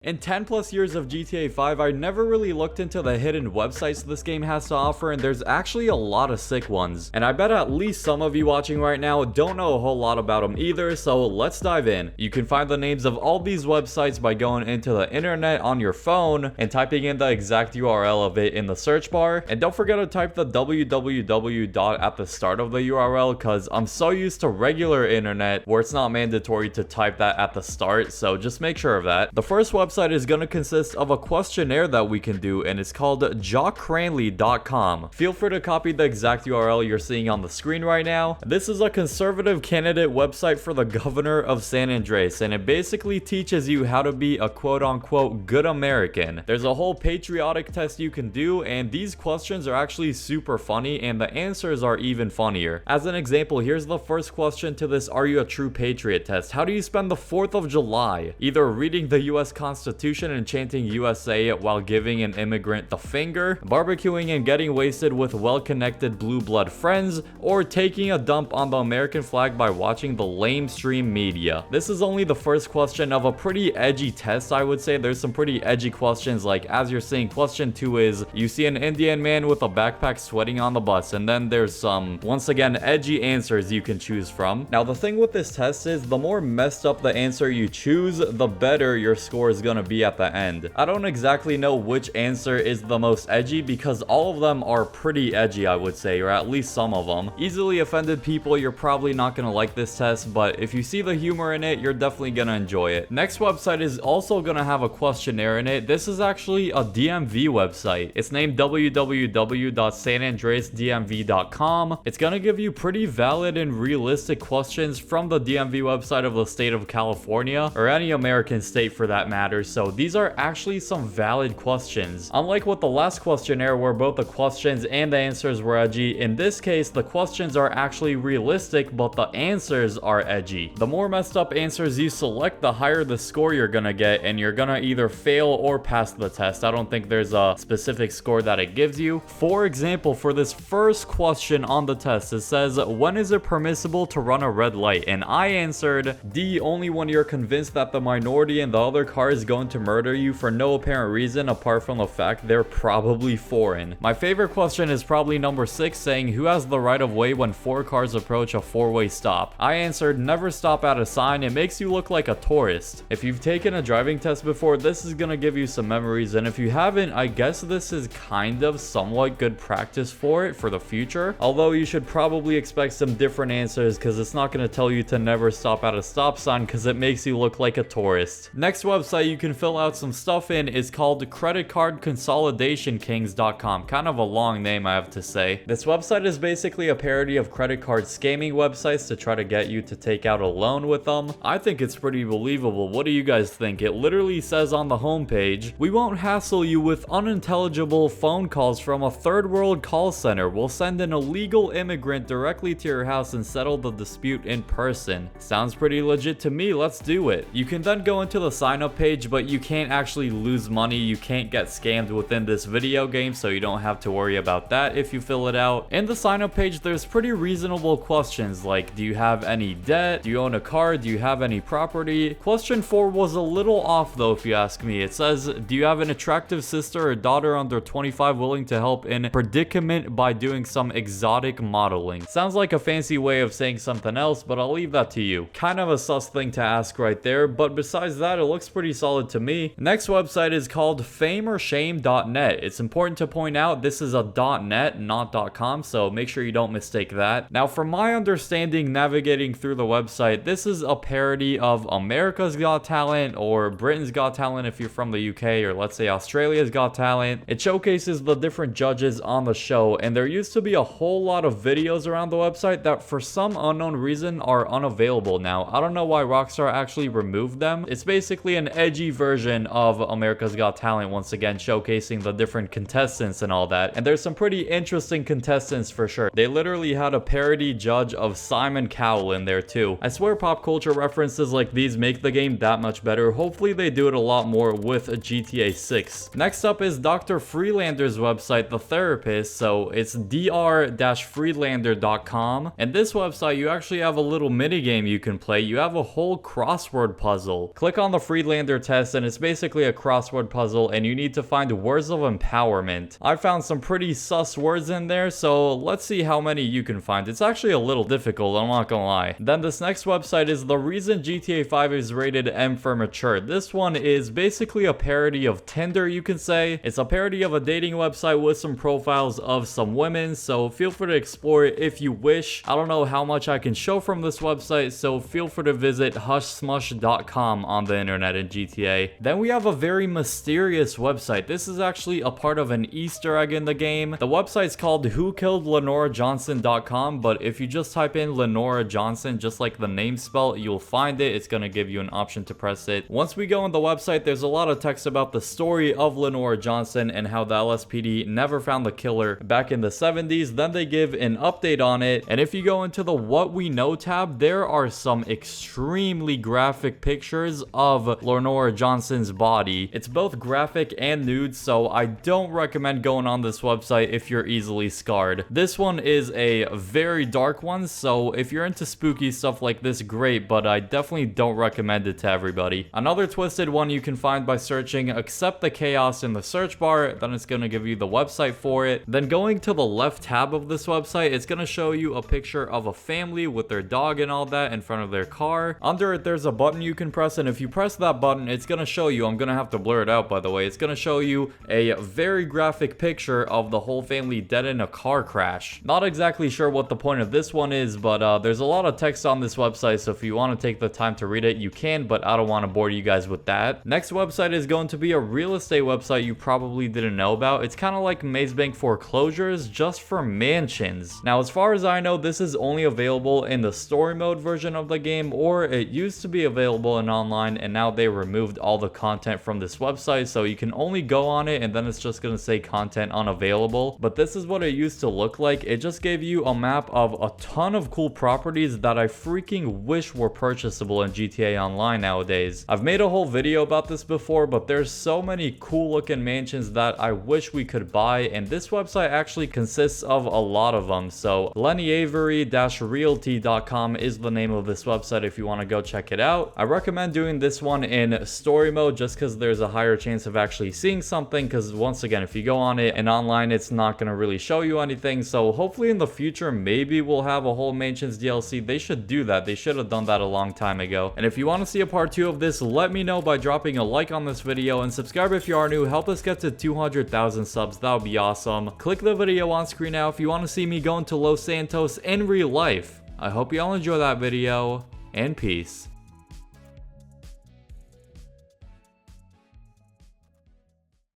In 10 plus years of GTA 5, I never really looked into the hidden websites this game has to offer, and there's actually a lot of sick ones. And I bet at least some of you watching right now don't know a whole lot about them either, so let's dive in. You can find the names of all these websites by going into the internet on your phone and typing in the exact URL of it in the search bar. And don't forget to type the www dot at the start of the URL, because I'm so used to regular internet where it's not mandatory to type that at the start, so just make sure of that. The first website is going to consist of a questionnaire that we can do, and it's called jockcranley.com. Feel free to copy the exact URL you're seeing on the screen right now. This is a conservative candidate website for the governor of San Andreas, and it basically teaches you how to be a quote-unquote good American. There's a whole patriotic test you can do, and these questions are actually super funny, and the answers are even funnier. As an example, here's the first question to this "Are you a true patriot?" test. How do you spend the 4th of July? Either reading the US Constitution and chanting USA while giving an immigrant the finger, barbecuing and getting wasted with well-connected blue blood friends, or taking a dump on the American flag by watching the lamestream media. This is only the first question of a pretty edgy test, I would say. There's some pretty edgy questions, like as you're seeing, question 2 is you see an Indian man with a backpack sweating on the bus, and then there's some, once again, edgy answers you can choose from. Now the thing with this test is the more messed up the answer you choose, the better your score is gonna be at the end. I don't exactly know which answer is the most edgy because all of them are pretty edgy, I would say, or at least some of them. Easily offended people, you're probably not gonna like this test, but if you see the humor in it, you're definitely gonna enjoy it. Next website is also gonna have a questionnaire in it. This is actually a DMV website. It's named www.sanandreasdmv.com. It's gonna give you pretty valid and realistic questions from the DMV website of the state of California, or any American state for that matter, so these are actually some valid questions. Unlike with the last questionnaire where both the questions and the answers were edgy, in this case the questions are actually realistic but the answers are edgy. The more messed up answers you select, the higher the score you're gonna get, and you're gonna either fail or pass the test. I don't think there's a specific score that it gives you. For example, for this first question on the test, it says, when is it permissible to run a red light? And I answered D, only when you're convinced that the minority in the other car is going to murder you for no apparent reason apart from the fact they're probably foreign. My favorite question is probably number 6, saying who has the right of way when 4 cars approach a 4-way stop? I answered never stop at a sign. It makes you look like a tourist. If you've taken a driving test before, this is gonna give you some memories, and if you haven't, I guess this is kind of somewhat good practice for it for the future, although you should probably expect some different answers because it's not going to tell you to never stop at a stop sign because it makes you look like a tourist. Next website you can fill out some stuff in is called creditcardconsolidationkings.com. Kind of a long name, I have to say. This website is basically a parody of credit card scamming websites to try to get you to take out a loan with them. I think it's pretty believable. What do you guys think? It literally says on the homepage, we won't hassle you with unintelligible phone calls from a third world call center. We'll send an illegal immigrant directly to your house and settle the dispute in person. Sounds pretty legit to me. Let's do it. You can then go into the sign up page, but you can't actually lose money. You can't get scammed within this video game, so you don't have to worry about that if you fill it out. In the sign up page, there's pretty reasonable questions like, do you have any debt? Do you own a car? Do you have any property? Question 4 was a little off though, if you ask me. It says, do you have an attractive sister or daughter under 25 willing to help in predicament by doing some exotic modeling? Sounds like a fancy way of saying something else, but I'll leave that to you. Kind of a sus thing to ask right there, but besides that, it looks pretty solid to me. Next website is called fameorshame.net. It's important to point out this is a .net, not .com, so make sure you don't mistake that. Now, from my understanding, navigating through the website, this is a parody of America's Got Talent or Britain's Got Talent if you're from the UK, or let's say Australia's Got Talent. It showcases the different judges on the show, and there used to be a whole lot of videos around the website that for some unknown reason are unavailable now. I don't know why Rockstar actually removed them. It's basically an edgy version of America's Got Talent, once again showcasing the different contestants and all that, and there's some pretty interesting contestants for sure. They literally had a parody judge of Simon Cowell in there too. I swear pop culture references like these make the game that much better. Hopefully they do it a lot more with GTA 6. Next up is Dr. Freelander's website, The Therapist, so it's dr-freelander.com, and this website you actually have a little mini game you can play. You have a whole crossword puzzle. Click on the Freelander tag test, and it's basically a crossword puzzle, and you need to find words of empowerment. I found some pretty sus words in there, so let's see how many you can find. It's actually a little difficult, I'm not gonna lie. Then this next website is the reason GTA 5 is rated M for mature. This one is basically a parody of Tinder, you can say. It's a parody of a dating website with some profiles of some women, so feel free to explore it if you wish. I don't know how much I can show from this website, so feel free to visit hushsmush.com on the internet in GTA. Then we have a very mysterious website. This is actually a part of an Easter egg in the game. The website's called whokilledlenorajohnson.com, but if you just type in Lenora Johnson, just like the name spelled, you'll find it. It's gonna give you an option to press it. Once we go on the website, there's a lot of text about the story of Lenora Johnson and how the LSPD never found the killer back in the 70s. Then they give an update on it, and if you go into the What We Know tab, there are some extremely graphic pictures of Lenora Johnson's body. It's both graphic and nude, so I don't recommend going on this website if you're easily scarred. This one is a very dark one, so if you're into spooky stuff like this, great, but I definitely don't recommend it to everybody. Another twisted one you can find by searching Accept the Chaos in the search bar, then it's going to give you the website for it. Then going to the left tab of this website, it's going to show you a picture of a family with their dog and all that in front of their car. Under it, there's a button you can press, and if you press that button, it's going to show you, I'm going to have to blur it out by the way, it's going to show you a very graphic picture of the whole family dead in a car crash. Not exactly sure what the point of this one is, but there's a lot of text on this website, so if you want to take the time to read it, you can, but I don't want to bore you guys with that. Next website is going to be a real estate website you probably didn't know about. It's kind of like Maze Bank foreclosures, just for mansions. Now, as far as I know, this is only available in the story mode version of the game, or it used to be available in online, and now they removed all the content from this website, so you can only go on it, and then it's just going to say content unavailable. But this is what it used to look like. It just gave you a map of a ton of cool properties that I freaking wish were purchasable in GTA Online nowadays. I've made a whole video about this before, but there's so many cool looking mansions that I wish we could buy, and this website actually consists of a lot of them. So LennyAvery-realty.com is the name of this website if you want to go check it out. I recommend doing this one in story mode just because there's a higher chance of actually seeing something, because once again, if you go on it and online, it's not going to really show you anything. So hopefully in the future, maybe we'll have a whole mansions DLC. They should do that. They should have done that a long time ago. And if you want to see a part 2 of this, let me know by dropping a like on this video, and subscribe if you are new. Help us get to 200,000 subs. That would be awesome. Click the video on screen now if you want to see me going to Los Santos in real life. I hope you all enjoy that video, and peace.